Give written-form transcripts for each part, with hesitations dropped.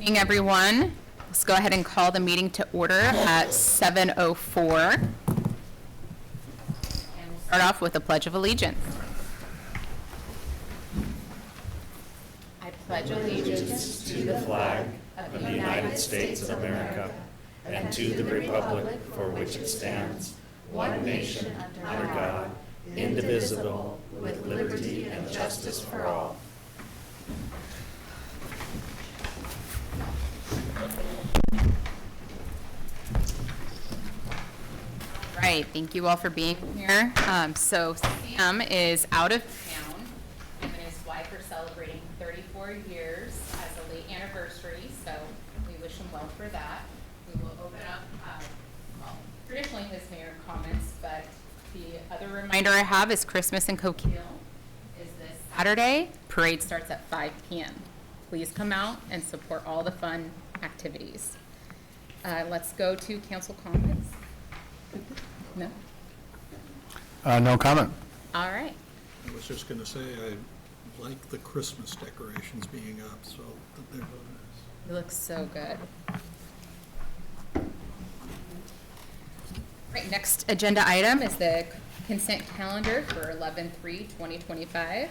Evening, everyone. Let's go ahead and call the meeting to order at 7:04. And we'll start off with the Pledge of Allegiance. I pledge allegiance to the flag of the United States of America and to the republic for which it stands, one nation, under God, indivisible, with liberty and justice for all. Right, thank you all for being here. So Sam is out of town. Him and his wife are celebrating 34 years as a late anniversary, so we wish him well for that. We will open up, traditionally his mayor comments, but the other reminder I have is Christmas in Coquille is this Saturday. Parade starts at 5 p.m. Please come out and support all the fun activities. Let's go to council comments. No? No comment. All right. I was just going to say, I like the Christmas decorations being up, so they're really nice. It looks so good. Right, next agenda item is the consent calendar for 11/3/2025.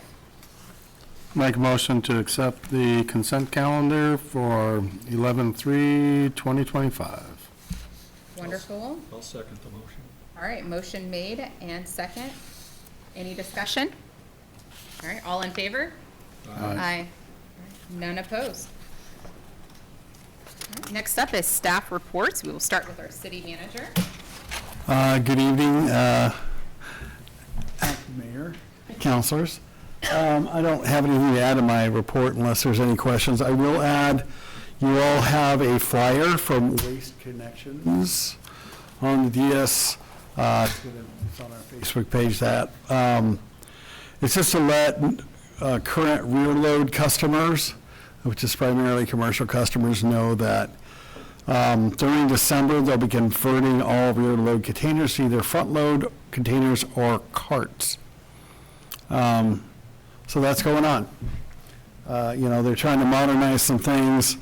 Make a motion to accept the consent calendar for 11/3/2025. Wonderful. I'll second the motion. All right, motion made and second. Any discussion? All right, all in favor? Aye. None opposed. All right, next up is staff reports. We will start with our city manager. Good evening, Acting Mayor, councilors. I don't have anything to add to my report unless there's any questions. I will add, you all have a flyer from Waste Connections on the DS. It's on our Facebook page. That it's just to let current rear load customers, which is primarily commercial customers, know that during December they'll be converting all rear load containers to either front load containers or carts. So that's going on. They're trying to modernize some things.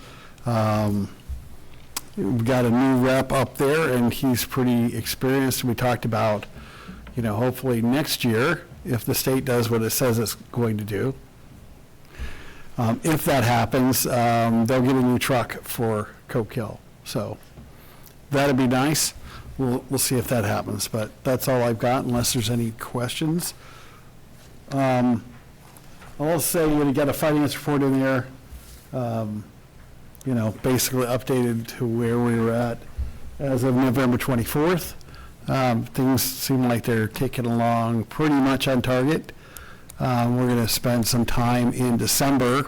We've got a new rep up there, and he's pretty experienced. We talked about, hopefully next year, if the state does what it says it's going to do, if that happens, they'll get a new truck for Coquille. So that'd be nice. We'll see if that happens, but that's all I've got unless there's any questions. I'll say when you got a finance report in there, basically updated to where we were at as of November 24th. Things seem like they're ticking along pretty much on target. We're going to spend some time in December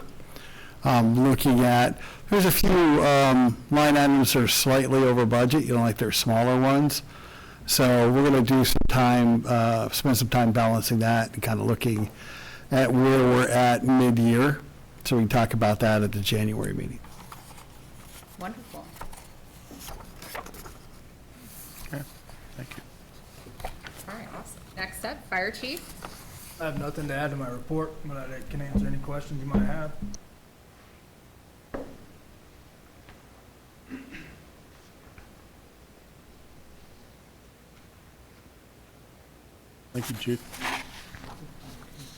looking at, there's a few line items that are slightly over budget, like they're smaller ones. So we're going to do some time, spend some time balancing that and kind of looking at where we're at mid-year. So we can talk about that at the January meeting. Wonderful. Okay, thank you. All right, awesome. Next up, fire chief. I have nothing to add to my report, but I can answer any questions you might have. Thank you, Chief.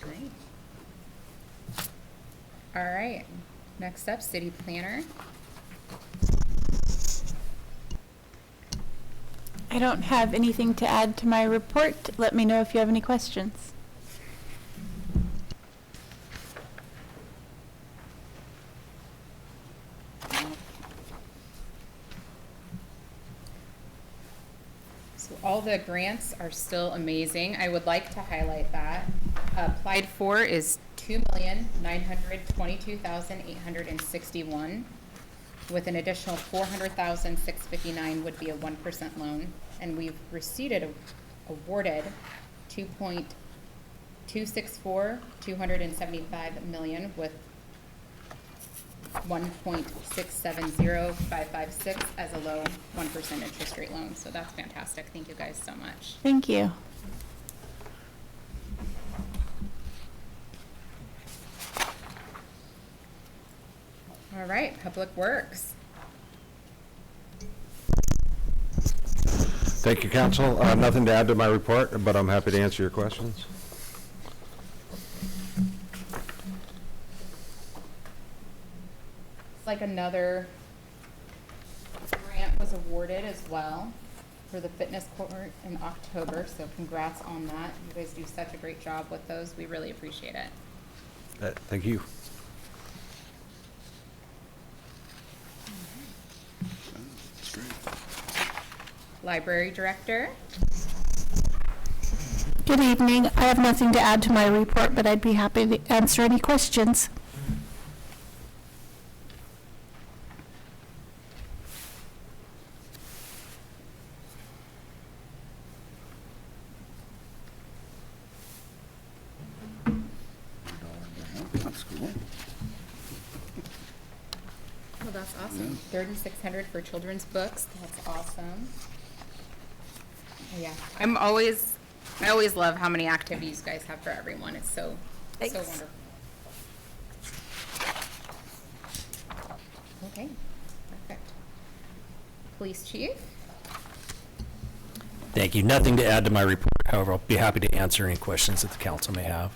Great. All right, next up, city planner. I don't have anything to add to my report. Let me know if you have any questions. So all the grants are still amazing. I would like to highlight that. Applied for is $2,922,861. With an additional $400,659 would be a 1% loan, and we've awarded $2.275 million with 1.670556 as a low 1% interest rate loan. So that's fantastic. Thank you guys so much. Thank you. All All right, Public Works. Thank you, Council. Nothing to add to my report, but I'm happy to answer your questions. It's like another grant was awarded as well for the fitness court in October, so congrats on that. You guys do such a great job with those. We really appreciate it. Thank you. Library Director. Good evening. I have nothing to add to my report, but I'd be happy to answer any questions. That's cool. Well, that's awesome. 3,600 for children's books. That's awesome. Yeah, I always love how many activities you guys have for everyone. It's so wonderful. Okay, perfect. Police Chief? Thank you. Nothing to add to my report. However, I'll be happy to answer any questions that the council may have.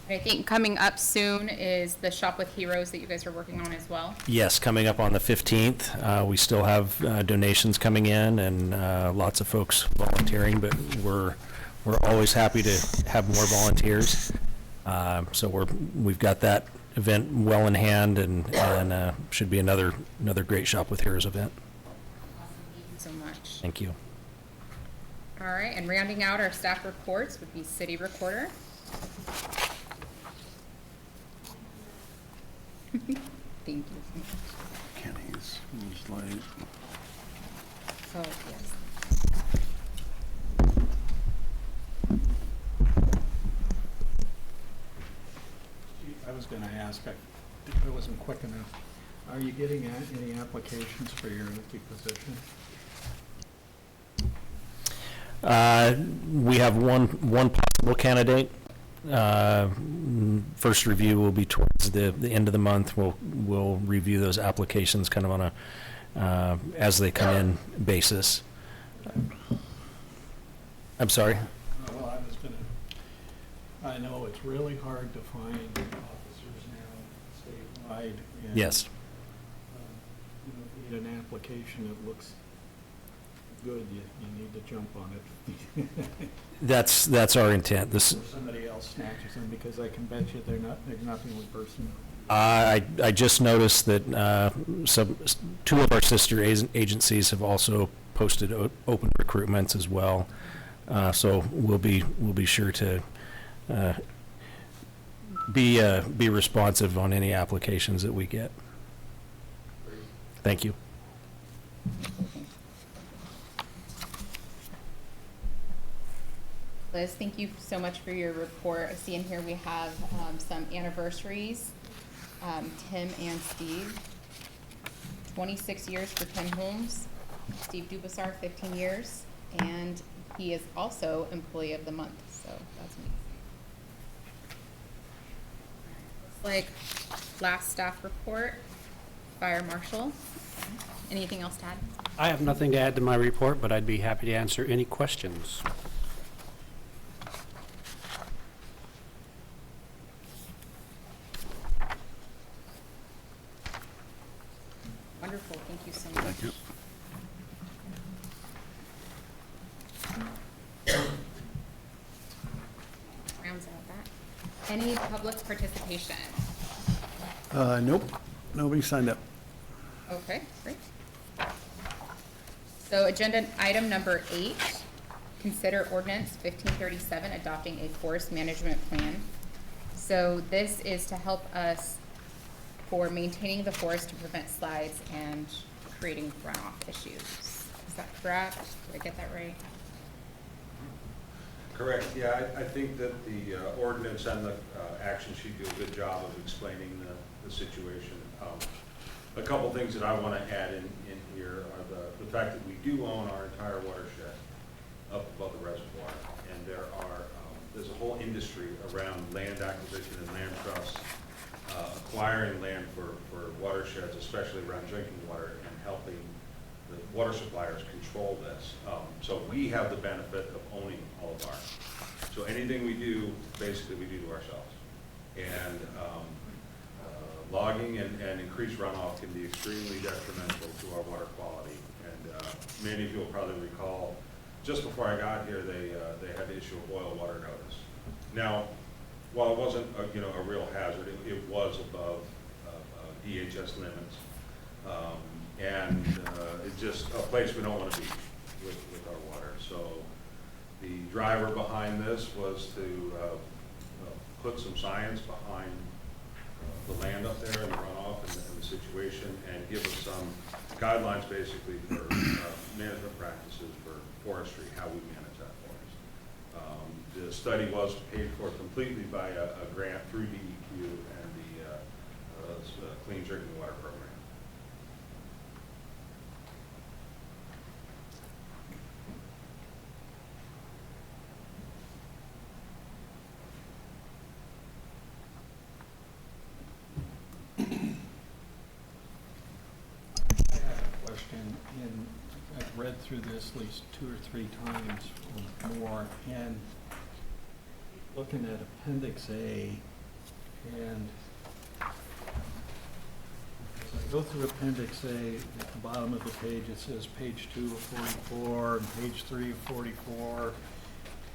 I think coming up soon is the Shop with Heroes that you guys are working on as well. Yes, coming up on the 15th. We still have donations coming in and lots of folks volunteering, but we're always happy to have more volunteers. So we've got that event well in hand, and should be another great Shop with Heroes event. Awesome. Thank you so much. Thank you. All right, and rounding out our staff reports would be City Recorder. Thank you. Kenny's late. Oh, yes. I was gonna ask, I wasn't quick enough. Are you getting any applications for your empty position? We have one possible candidate. First review will be towards the end of the month. We'll review those applications kind of on a as they come in basis. I'm sorry? Well, I know it's really hard to find officers now statewide. And, Yes. If you need an application that looks good, you need to jump on it. That's our intent. This, Or somebody else snatches them, because I can bet you they're not the only person. I just noticed that two of our sister agencies have also posted open recruitments as well. So we'll be sure to be responsive on any applications that we get. Thank you. Liz, thank you so much for your report. I see in here we have some anniversaries. Tim and Steve, 26 years for Tim Holmes. Steve Dubasar, 15 years. And he is also Employee of the Month, so that's me. Looks like last staff report, Fire Marshal. Anything else to add? I have nothing to add to my report, but I'd be happy to answer any questions. Wonderful, thank you so much. Thank you. Rounds out that. Any public participation? Nope, nobody signed up. Okay, great. So agenda item number 8, consider ordinance 1537, adopting a forest management plan. So this is to help us for maintaining the forest to prevent slides and creating runoff issues. Is that correct? Did I get that right? Correct, yeah, I think that the ordinance and the action sheet do a good job of explaining the situation. A couple things that I want to add in here are the fact that we do own our entire watershed up above the reservoir, and there's a whole industry around land acquisition and land trusts acquiring land for watersheds, especially around drinking water, and helping the water suppliers control this. So we have the benefit of owning all of ours. So anything we do, basically we do to ourselves. And logging and increased runoff can be extremely detrimental to our water quality. And many of you will probably recall, just before I got here, they had to issue a boil water notice. Now, while it wasn't a real hazard, it was above DHS limits. And it's just a place we don't want to be with our water. So the driver behind this was to put some science behind the land up there and the runoff and the situation, and give us some guidelines basically for management practices for forestry, how we manage that forest. The study was paid for completely by a grant through DEQ and the Clean Drinking Water Program. And I've read through this at least 2 or 3 times or more, and looking at Appendix A, and as I go through Appendix A, at the bottom of the page it says page 2 of 44, and page 3 of 44,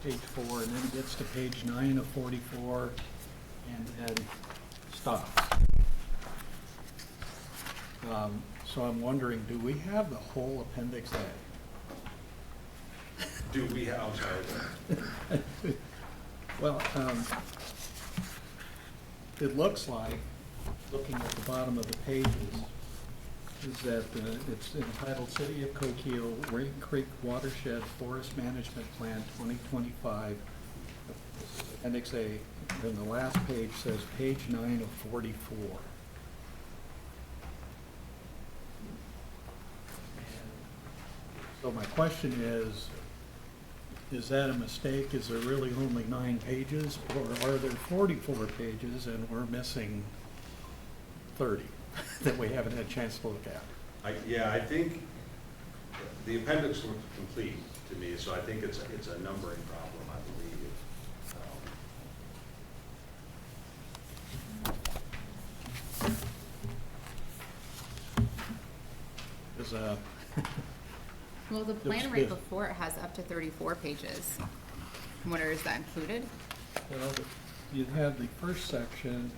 page 4, and then it gets to page 9 of 44, and then stops. So I'm wondering, do we have the whole Appendix A? Do we have, I'm sorry. Well, it looks like, looking at the bottom of the pages, is that it's entitled City of Coquille Ring Creek Watershed Forest Management Plan 2025, Appendix A. Then the last page says page 9 of 44. So my question is that a mistake? Is there really only 9 pages, or are there 44 pages and we're missing 30 that we haven't had a chance to look at? Yeah, I think the appendix looks complete to me, so I think it's a numbering problem, I believe. Well, the plan right before it has up to 34 pages. What is that included? Well, you have the first section,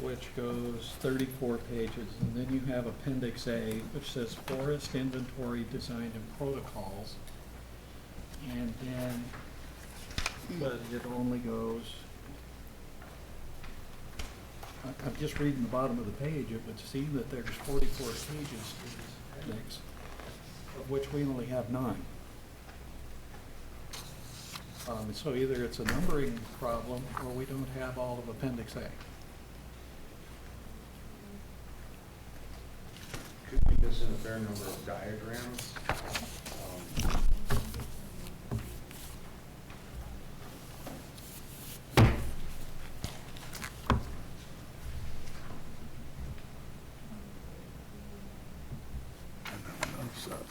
which goes 34 pages, and then you have Appendix A, which says Forest Inventory Design and Protocols. And then, but it only goes, I'm just reading the bottom of the page, it would seem that there's 44 pages to this appendix, of which we only have 9. So either it's a numbering problem or we don't have all of Appendix A. Could we miss in a fair number of diagrams?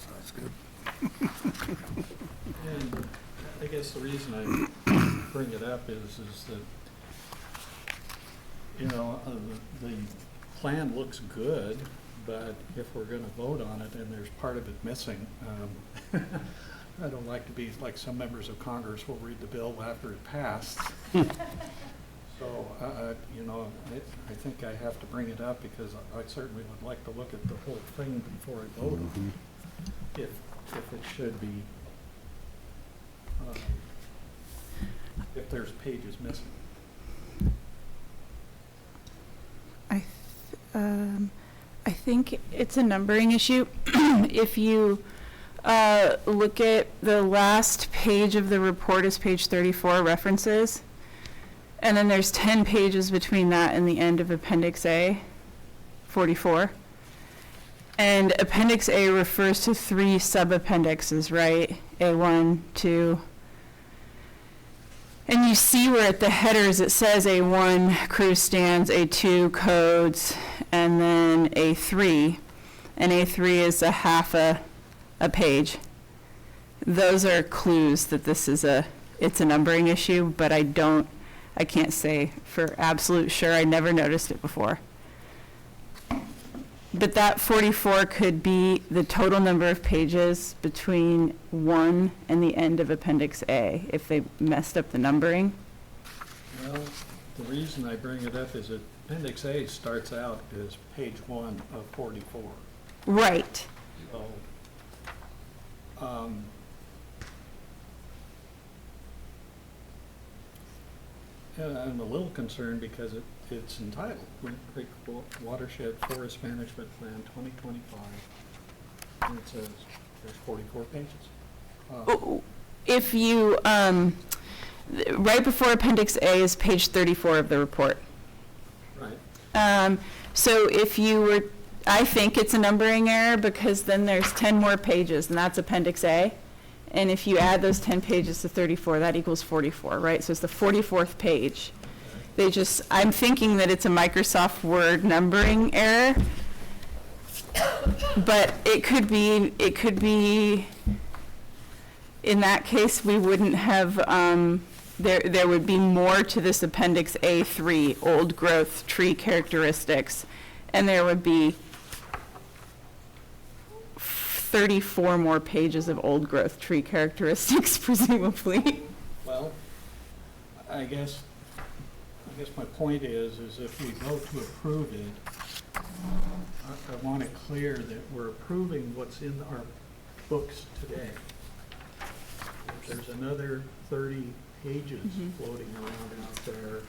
That's good. And I guess the reason I bring it up is that, you know, the plan looks good, but if we're going to vote on it and there's part of it missing, I don't like to be like some members of Congress will read the bill after it passed. So, you know, I think I have to bring it up because I certainly would like to look at the whole thing before I vote on it, if it should be, if there's pages missing. I think it's a numbering issue. If you look at the last page of the report is page 34, references, and then there's 10 pages between that and the end of Appendix A, 44. And Appendix A refers to 3 sub-appendixes, right? A1, 2. And you see where at the headers it says A1 cruise stands, A2 codes, and then A3. And A3 is a half a page. Those are clues that this is it's a numbering issue, but I can't say for absolute sure. I never noticed it before. But that 44 could be the total number of pages between 1 and the end of Appendix A, if they messed up the numbering. Well, the reason I bring it up is that Appendix A starts out as page 1 of 44. Right. So, yeah, I'm a little concerned because it's entitled Rink Creek Watershed Forest Management Plan 2025. And it says there's 44 pages. If you, right before Appendix A is page 34 of the report. Right. So if you were, I think it's a numbering error because then there's 10 more pages and that's Appendix A. And if you add those 10 pages to 34, that equals 44, right? So it's the 44th page. I'm thinking that it's a Microsoft Word numbering error. But it could be, in that case, we wouldn't have, there would be more to this Appendix A3, old growth tree characteristics, and there would be 34 more pages of old growth tree characteristics, presumably. Well, I guess my point is if we vote to approve it, I want it clear that we're approving what's in our books today. There's another 30 pages floating around out there.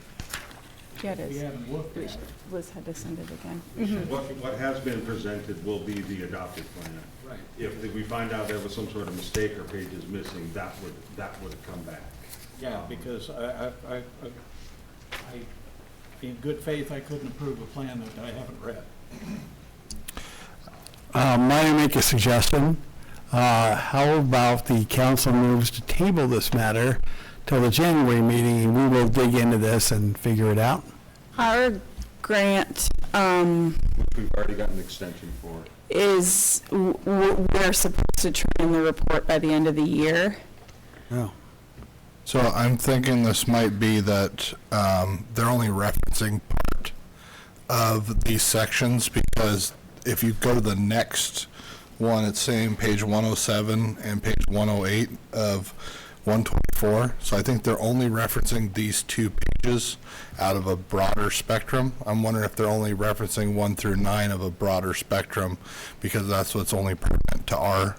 Yeah, it is. We haven't looked at it. Liz had to send it again. What has been presented will be the adopted plan. Right. If we find out there was some sort of mistake or pages missing, that would come back. Yeah, because I in good faith, I couldn't approve a plan that I haven't read. Might I make a suggestion? How about the council moves to table this matter till the January meeting, and we will dig into this and figure it out? Our grant Which we've already got an extension for. is, we're supposed to turn in the report by the end of the year. Oh. So I'm thinking this might be that they're only referencing part of these sections, because if you go to the next one, it's saying page 107 and page 108 of 124. So I think they're only referencing these 2 pages out of a broader spectrum. I'm wondering if they're only referencing 1 through 9 of a broader spectrum, because that's what's only pertinent to our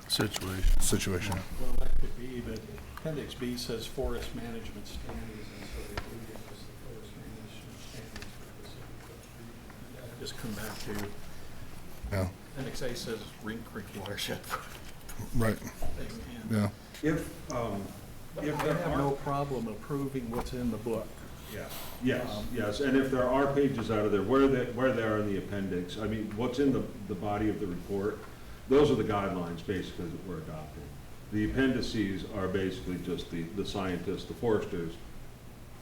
situation. Well, that could be, but Appendix B says forest management standards, and so they do give us the forest management standards for the city. I just come back to, Yeah, Appendix A says Rink Creek Watershed. right, Thing, and yeah. If I there have no are, problem approving what's in the book. yes, and if there are pages out of there, where they are in the appendix, I mean, what's in the body of the report, those are the guidelines basically that we're adopting. The appendices are basically just the scientist, the forester's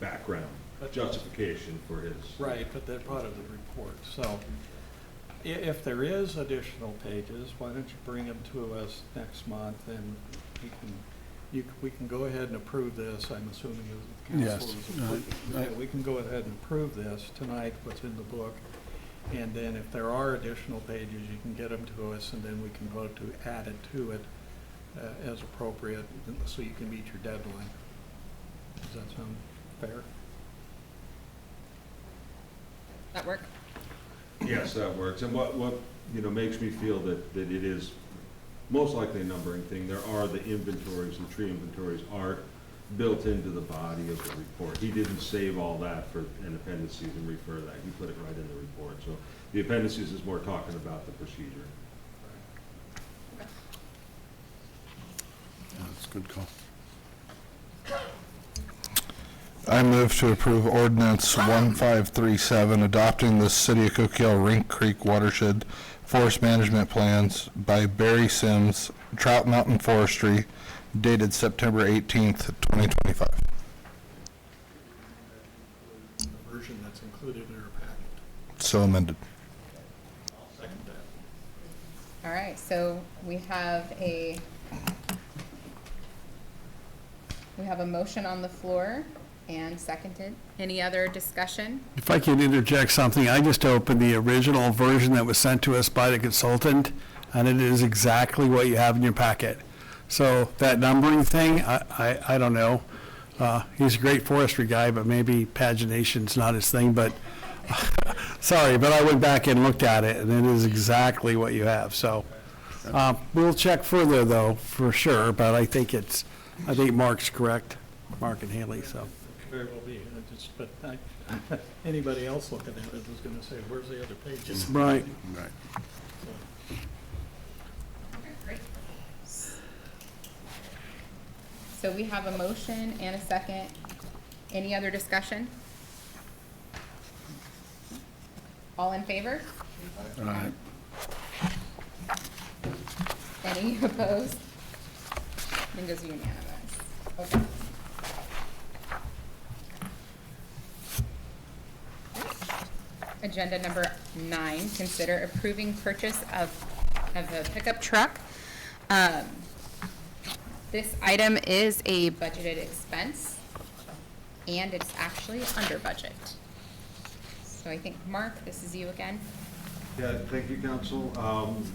background, justification for his. Right, but they're part of the report. So if there is additional pages, why don't you bring them to us next month, and we can go ahead and approve this. I'm assuming the council is. Yeah, we can go ahead and approve this tonight, what's in the book. And then if there are additional pages, you can get them to us, and then we can vote to add it to it as appropriate, so you can meet your deadline. Does that sound fair? That work? Yes, that works. And what makes me feel that it is most likely a numbering thing, there are the inventories, the tree inventories are built into the body of the report. He didn't save all that for an appendices and refer that. He put it right in the report. So the appendices is more talking about the procedure. That's a good call. I move to approve ordinance 1537, adopting the City of Coquille Rink Creek Watershed Forest Management Plans by Barry Sims, Trout Mountain Forestry, dated September 18th, 2025. The version that's included in our packet. So amended. I'll second that. All right, so we have a motion on the floor and seconded. Any other discussion? If I could interject something, I just opened the original version that was sent to us by the consultant, and it is exactly what you have in your packet. So that numbering thing, I don't know. He's a great forestry guy, but maybe pagination's not his thing, but, sorry, but I went back and looked at it, and it is exactly what you have, so. We'll check further, though, for sure, but I think Mark's correct, Mark and Haley, so. Very well be, but anybody else looking at it was gonna say, where's the other pages? Right. Great. So we have a motion and a second. Any other discussion? All in favor? All right. Any opposed? I think it's unanimous. Okay. Agenda number 9, consider approving purchase of a pickup truck. This item is a budgeted expense, and it's actually under budget. So I think, Mark, this is you again. Yeah, thank you, council.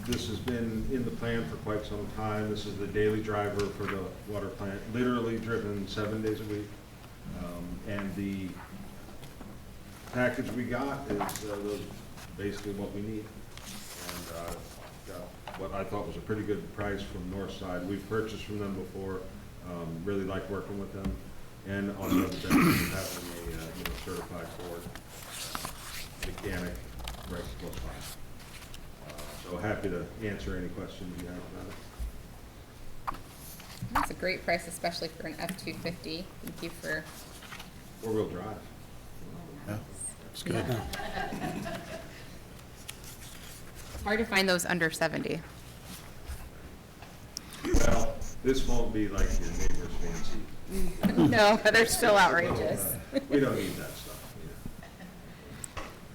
This has been in the plan for quite some time. This is the daily driver for the water plant, literally driven 7 days a week. And the package we got is basically what we need. And got what I thought was a pretty good price from Northside. We've purchased from them before, really like working with them. And on the other benefit of having a certified Ford mechanic right close by. So happy to answer any questions you have about it. That's a great price, especially for an F-250. Thank you for. Four-wheel drive. Yeah, it's good. Hard to find those under 70. Well, this won't be like your neighbor's fancy. No, but they're still outrageous. We don't need that stuff.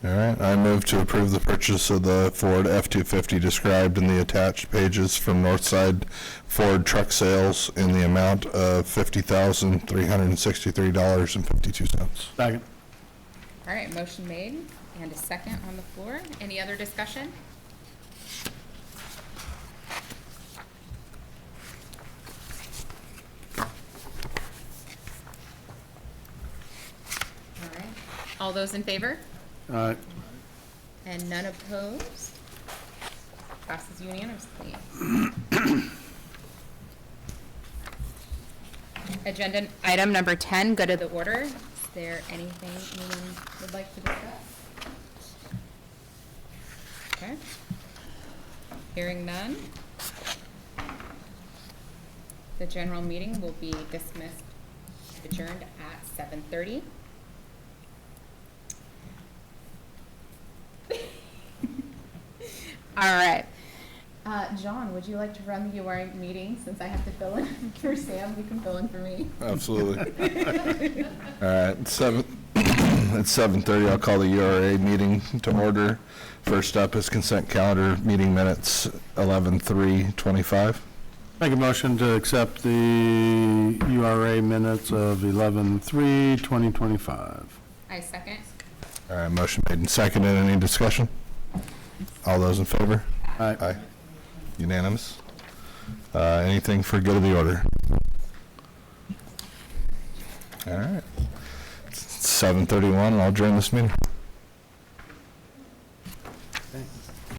All right, I move to approve the purchase of the Ford F-250 described in the attached pages from Northside Ford Truck Sales in the amount of $50,363.52. Second. All right, motion made and a second on the floor. Any other discussion? All right, all those in favor? All right. And none opposed? Passes unanimously. Agenda item number 10, good of the order. Is there anything anyone would like to discuss? Okay. Hearing none. The general meeting will be dismissed, adjourned at 7:30. All right. John, would you like to run the URA meeting since I have to fill in for Sam? You can fill in for me. Absolutely. All right, at 7:30, I'll call the URA meeting to order. First up is consent calendar meeting minutes, 11/3/25. Make a motion to accept the URA minutes of 11/3/2025. I second. All right, motion made and seconded. Any discussion? All those in favor? Aye. Aye. Unanimous. Anything for good of the order? All right. It's 7:31, and I'll adjourn this meeting.